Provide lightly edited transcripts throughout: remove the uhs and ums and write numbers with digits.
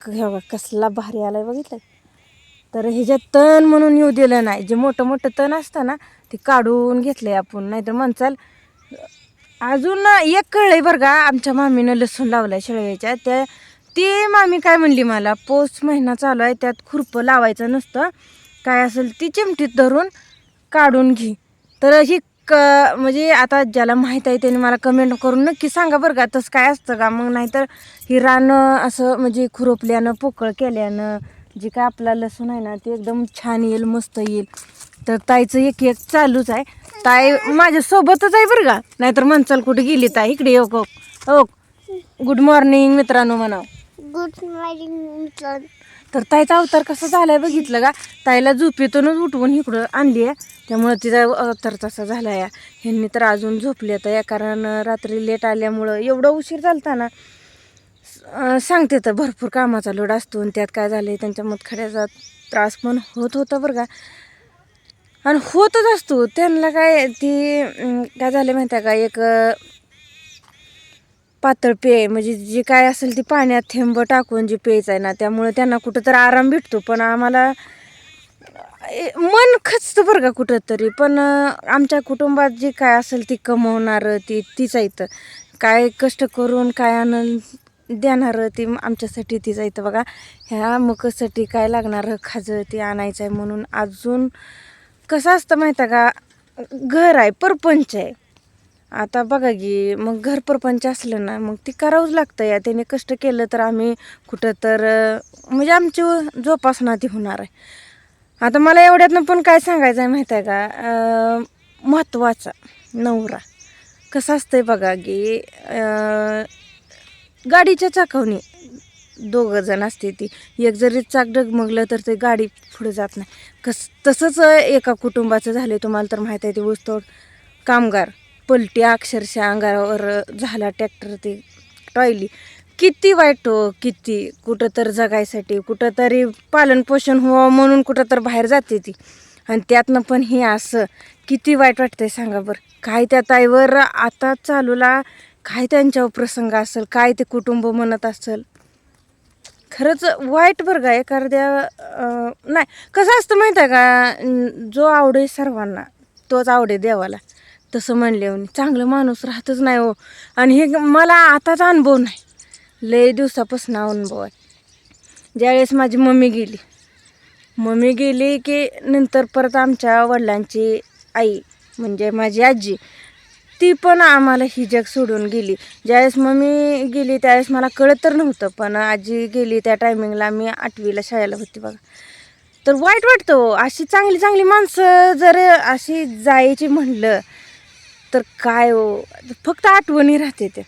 हे बघा कसला भारी आलाय बघितलं. तर ह्याच्यात तण म्हणून येऊ दिलं नाही. जे मोठं मोठं तण असतं ना ते काढून घेतलंय आपण. नाहीतर म्हणचाल अजून एक कळलंय बरं का, आमच्या मामीनं लसूण लावलाय शेळव्याच्या. ती मामी काय म्हणली मला, पौष महिना चालू आहे त्यात खुरपं लावायचं नसतं, काय असेल ती चिमटीत धरून काढून घे. तर ही म्हणजे आता ज्याला माहीत आहे त्याने मला कमेंट करून नक्की सांगा बरं का, तसं काय असतं का. मग नाहीतर ही रानं असं म्हणजे खुरपल्यानं पोकळ केल्यानं जे काय आपला लसूण आहे ना ते एकदम छान येईल, मस्त येईल. तर ताईचं एक एक चालूच आहे. ताई माझ्यासोबतच आहे बरं का, नाहीतर म्हणचाल कुठे गेली ताई, इकडे येऊ हो. हो, गुड मॉर्निंग मित्रांनो म्हणा. गुड मॉर्निंग मित्रांनो. तर ताईचा अवतार कसा झालाय बघितलं का. ताईला झोपेतूनच उठवून इकडं आणली आहे, त्यामुळं तिचा अवतार तसा झाला आहे. ह्यांनी तर अजून झोपले तर या, कारण रात्री लेट आल्यामुळं एवढं उशीर झालता ना. सांगते तर भरपूर कामाचा लोड असतो आणि त्यात काय झालं त्यांच्या मतखड्याचा त्रास पण होत होता बरं का, आणि होतच असतो त्यांना. काय ती काय झालं माहिती आहे का, एक पातळ पेय म्हणजे जे काय असेल ती पाण्यात थेंब टाकून जे प्यायचं आहे ना, त्यामुळे त्यांना कुठं तर आराम भेटतो. पण आम्हाला मन खचतं बरं का कुठं तरी. पण आमच्या कुटुंबात जी काय असेल ती कमवणारं तीच आहे. काय कष्ट करून काय आनंद देणारं ती आमच्यासाठी तीच आहे बघा. ह्या मकसाठी काय लागणारं खाजं ते आणायचं आहे. म्हणून अजून कसं असतं माहिती आहे का, घर आहे, परपंच आहे. आता बघा की, मग घर परपंच असलं ना मग ती करावंच लागतं या. त्याने कष्ट केलं तर आम्ही कुठं तर म्हणजे आमची जोपासना ती होणार आहे. आता मला एवढ्यातनं पण काय सांगायचं आहे माहीत आहे का, महत्त्वाचा नवरा कसं असतंय बघा की, गाडीच्या चाकावणी दोघं जण असते ती. एक जरी चाक डगमगलं तर ते गाडी पुढे जात नाही. तसंच एका कुटुंबाचं झालं तुम्हाला तर माहीत आहे. ते ऊसतोड कामगार पलटी अक्षरशः अंगावर झाला ट्रॅक्टर, ते टॉयली. किती वाईट हो, किती. कुठं तर जगायसाठी, कुठं तरी पालनपोषण व्हावं म्हणून कुठं तर बाहेर जाते ती, आणि त्यातनं पण हे असं किती वाईट वाटतंय सांगा बरं. काय त्या ताईवर आता चालूला काय त्यांच्यावर प्रसंग असेल, काय ते कुटुंब म्हणत असेल. खरंच वाईट बरं का. एखाद्या नाही कसं असतं माहीत आहे का, जो आवडे सर्वांना तोच आवडे देवाला, तसं म्हणले चांगलं माणूस राहतच नाही हो. आणि हे मला आताच अनुभव नाही, लय दिवसापासून अनुभव आहे. ज्यावेळेस माझी मम्मी गेली की नंतर परत आमच्या वडिलांची आई म्हणजे माझी आजी, ती पण आम्हाला ही जग सोडून गेली. ज्यावेळेस मम्मी गेली त्यावेळेस मला कळत तर नव्हतं, पण आजी गेली त्या टायमिंगला मी 8वीला शाळेला होती बघा. तर वाईट वाटतं हो. अशी चांगली चांगली माणसं जर अशी जायची म्हणलं तर काय हो, फक्त आठवणी राहते. ते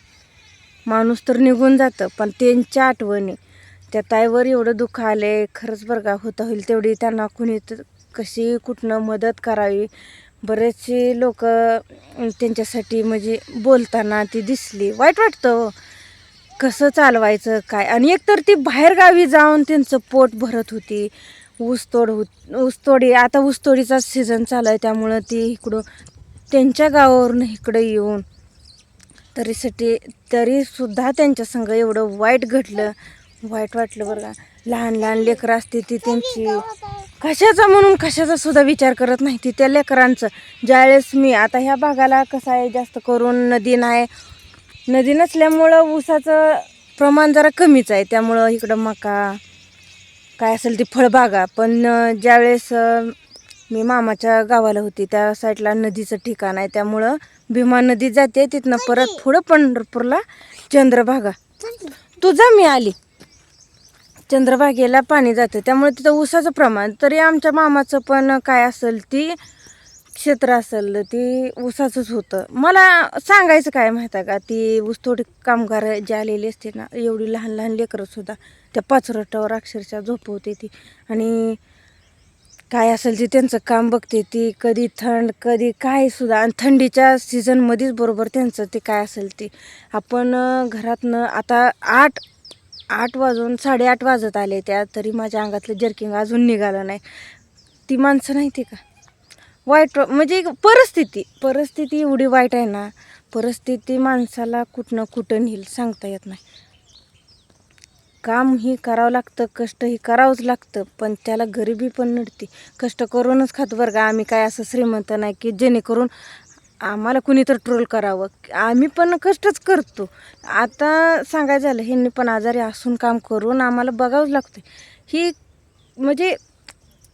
माणूस तर निघून जातं, पण त्यांच्या आठवणी. त्या ताईवर एवढं दुःख आले खरंच बरं का. होता होईल तेवढी त्यांना कुणी कशी कुठनं मदत करावी. बरेचसे लोक त्यांच्यासाठी म्हणजे बोलताना ती दिसली. वाईट वाटतं कसं चालवायचं काय. आणि एकतर ती बाहेरगावी जाऊन त्यांचं पोट भरत होती. ऊसतोडी आता ऊसतोडीचा सीझन चालू आहे, त्यामुळं ती इकडं त्यांच्या गावावरून इकडं येऊन तरीसुद्धा त्यांच्या संग एवढं वाईट घडलं. वाईट वाटलं बरं का. लहान लहान लेकरं असते ती त्यांची कशाचा म्हणून कशाचा सुद्धा विचार करत नाही ती त्या लेकरांचं. ज्यावेळेस मी आता ह्या भागाला कसं आहे, जास्त करून नदी नाही, नदी नसल्यामुळं ऊसाचं प्रमाण जरा कमीच आहे. त्यामुळं इकडं मका काय असेल ती फळबागा. पण ज्यावेळेस मी मामाच्या गावाला होती त्या साईडला नदीचं ठिकाण आहे, त्यामुळं भीमा नदी जाते तिथनं परत पुढं पंढरपूरला चंद्रभागा. तुझा मी आली चंद्रभागेला पाणी जातं, त्यामुळे तिथं ऊसाचं प्रमाण. तरी आमच्या मामाचं पण काय असेल ती क्षेत्र असेल ती ऊसाचंच होतं. मला सांगायचं काय माहीत आहे का, ती ऊसतोड कामगार जे आलेली असते ना, एवढी लहान लहान लेकरंसुद्धा त्या पाचरटावर अक्षरशः झोपवते ती. आणि काय असेल ती त्यांचं काम बघते ती. कधी थंड कधी काय सुद्धा, आणि थंडीच्या सीझनमध्येच बरोबर त्यांचं ते काय असेल ती. आपण घरातनं आता 8 वाजून 8:30 वाजत आले त्या, तरी माझ्या अंगातलं जर्किंग अजून निघालं नाही. ती माणसं नाही ती का वाईट म्हणजे परिस्थिती एवढी वाईट आहे ना. परिस्थिती माणसाला कुठं नेईल सांगता येत नाही. काम ही करावं लागतं, कष्ट ही करावंच लागतं, पण त्याला गरिबी पण नडते. कष्ट करूनच खातो बरं का. आम्ही काय असं श्रीमंत नाही की जेणेकरून आम्हाला कुणी तर ट्रोल करावं. आम्ही पण कष्टच करतो. आता सांगायचं झालं, ह्यांनी पण आजारी असून काम करून आम्हाला बघावंच लागतं. ही म्हणजे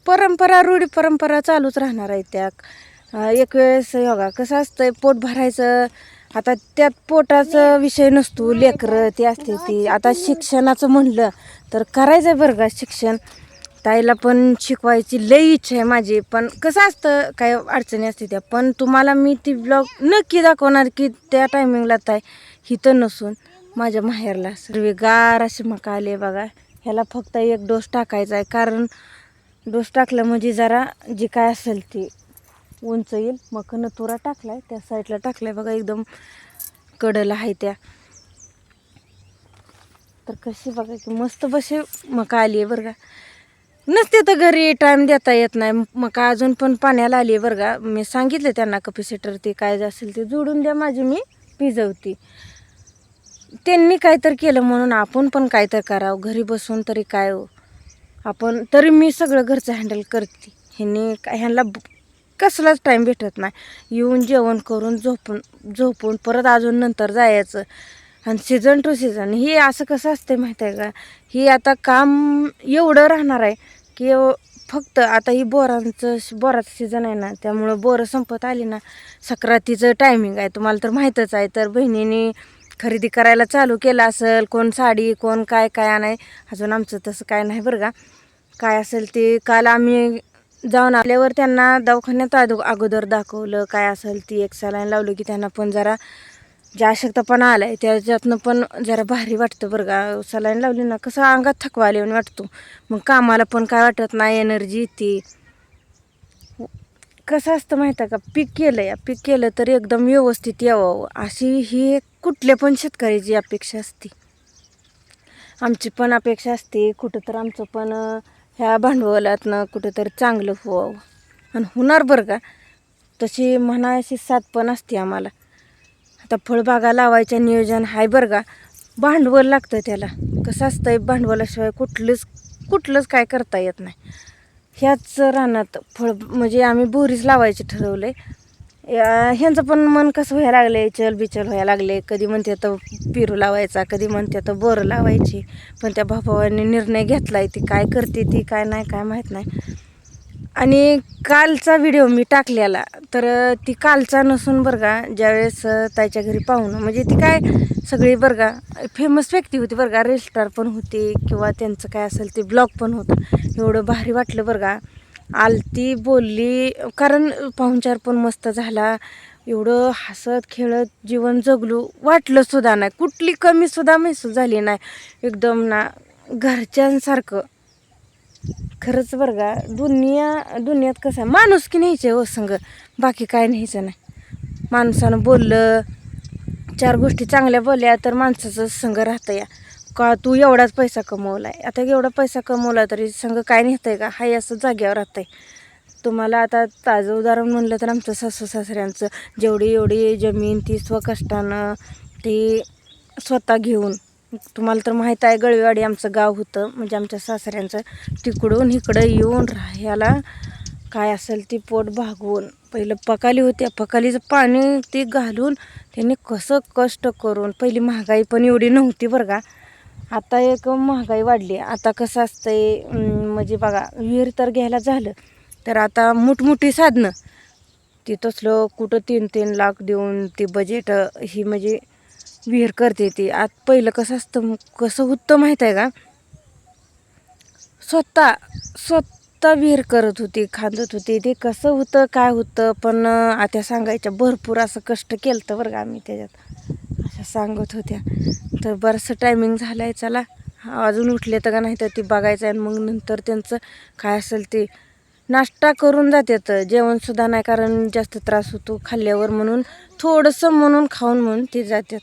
परंपरा, रूढी परंपरा चालूच राहणार आहे त्या. एक वेळेस योगा कसं असतंय, पोट भरायचं. आता त्यात पोटाचा विषय नसतो, लेकरं ती असते ती. आता शिक्षणाचं म्हणलं तर करायचं आहे बरं का शिक्षण. ताईला पण शिकवायची लई इच्छा आहे माझी, पण कसं असतं काय अडचणी असते त्या. पण तुम्हाला मी ती ब्लॉग नक्की दाखवणार की त्या टायमिंगला ताई हिथं नसून माझ्या माहेरला सर्वगार अशी मका आली आहे बघा. ह्याला फक्त एक डोस टाकायचा आहे, कारण डोस टाकलं म्हणजे जरा जी काय असेल ती उंच येईल. मकनं तुरा टाकलाय, त्या साईडला टाकलाय बघा, एकदम कडला आहे त्या. तर कशी बघा की मस्त बसे मका आली आहे बरं का. नसते तर घरी टाईम देता येत नाही. मका अजून पण पाण्याला आली आहे बरं का. मी सांगितलं त्यांना कपॅसिटर ते काय असेल ते जोडून द्या, माझी मी भिजवती. त्यांनी काहीतरी केलं म्हणून आपण पण काहीतरी करावं. घरी बसून तरी काय हो, आपण तरी मी सगळं घरचं हँडल करते. ह्यांना कसलाच टाईम भेटत नाही. येऊन जेवण करून झोपून परत अजून नंतर जायचं. आणि सीझन टू सीझन ही असं कसं असते माहीत आहे का. ही आता काम एवढं राहणार आहे की फक्त आता ही बोराचं सीझन आहे ना, त्यामुळं बोरं संपत आली ना, सक्रातीचं टायमिंग आहे तुम्हाला तर माहीतच आहे. तर बहिणीने खरेदी करायला चालू केलं असेल, कोण साडी कोण काय काय आणाय. अजून आमचं तसं काय नाही बरं का. काय असेल ते काल आम्ही जाऊन आल्यावर त्यांना दवाखान्यात अगोदर दाखवलं. काय असेल ती एक सलाईन लावलं की त्यांना पण जरा जे अशक्तपणा आला आहे त्याच्यातनं पण जरा भारी वाटतं बरं का. सलाईन लावली ना कसं अंगात थकवा आल्याने वाटतो. मग कामाला पण काय वाटत नाही, एनर्जी येते. कसं असतं माहीत आहे का, पीक केलं तर एकदम व्यवस्थित यावं अशी ही कुठल्या पण शेतकऱ्याची अपेक्षा असते. आमची पण अपेक्षा असते कुठं तर आमचं पण ह्या भांडवलातनं कुठंतरी चांगलं व्हावं. आणि होणार बरं का. तशी म्हणायची साथ पण असते आम्हाला. आता फळबागा लावायचं नियोजन आहे बरं का. भांडवल लागतं त्याला. कसं असतंय, भांडवलाशिवाय कुठलंच काय करता येत नाही. ह्याच रानात म्हणजे आम्ही बोरीच लावायचे ठरवले. ह्यांचं पण मन कसं व्हायला लागले, चलबिचल व्हायला लागले. कधी म्हणते तर पेरू लावायचा, कधी म्हणते तर बोरं लावायची. पण त्या भावाने निर्णय घेतला आहे, ती काय करते ती काय नाही काय माहीत नाही. आणि कालचा व्हिडिओ मी टाकलेला तर ती कालचा नसून बरं का, ज्यावेळेस ताईच्या घरी पाहुणं म्हणजे ती काय सगळी बरं का फेमस व्यक्ती होती बरं का, रील स्टार पण होती किंवा त्यांचं काय असेल ते ब्लॉग पण होतं. एवढं भारी वाटलं बरं का. आलती बोलली, कारण पाहुणचार पण मस्त झाला. एवढं हसत खेळत जीवन जगलो वाटलं सुद्धा नाही, कुठली कमी सुद्धा महसूस झाली नाही. एकदम ना घरच्यांसारखं. खरंच बरं का. दुनियात कसं आहे, माणूस की न्यायचं हो संग, बाकी काय न्यायचं नाही. माणसानं बोललं, चार गोष्टी चांगल्या बोलल्या तर माणसाचं संग राहतं या का. तू एवढाच पैसा कमवला आहे, आता एवढा पैसा कमवला तरी संग काय नेतं आहे का, हाय असं जाग्यावर राहतं आहे. तुम्हाला आता ताजं उदाहरण म्हणलं तर आमचं सासू सासऱ्यांचं एवढी जमीन ती स्वकष्टानं ती स्वतः घेऊन. तुम्हाला तर माहीत आहे गळवेवाडी आमचं गाव होतं, म्हणजे आमच्या सासऱ्यांचं. तिकडून इकडं येऊन राहायला काय असेल ती पोट भागवून पहिलं पकाली होत्या, पकालीचं पाणी ते घालून त्यांनी कसं कष्ट करून. पहिली महागाई पण एवढी नव्हती बरं का. आता एक महागाई वाढली. आता कसं असतंय म्हणजे बघा, विहीर तर घ्यायला झालं तर आता मोठमोठी साधनं ती तसलं कुठं 3-3 लाख देऊन ती बजेट ही म्हणजे विहीर करते ती. आता पहिलं कसं होतं माहीत आहे का. स्वतः विहीर करत होती, खांदत होती. ते कसं होतं काय होतं, पण आता सांगायच्या भरपूर असं कष्ट केलं तर बरं का आम्ही त्याच्यात, अशा सांगत होत्या. तर बरंचसं टायमिंग झालं आहे, चला अजून उठले तर का नाही तर ती बघायचं आहे. मग नंतर त्यांचं काय असेल ते नाश्ता करून जातात, जेवणसुद्धा नाही, कारण जास्त त्रास होतो खाल्ल्यावर म्हणून थोडंसं म्हणून खाऊन म्हणून ते जातात.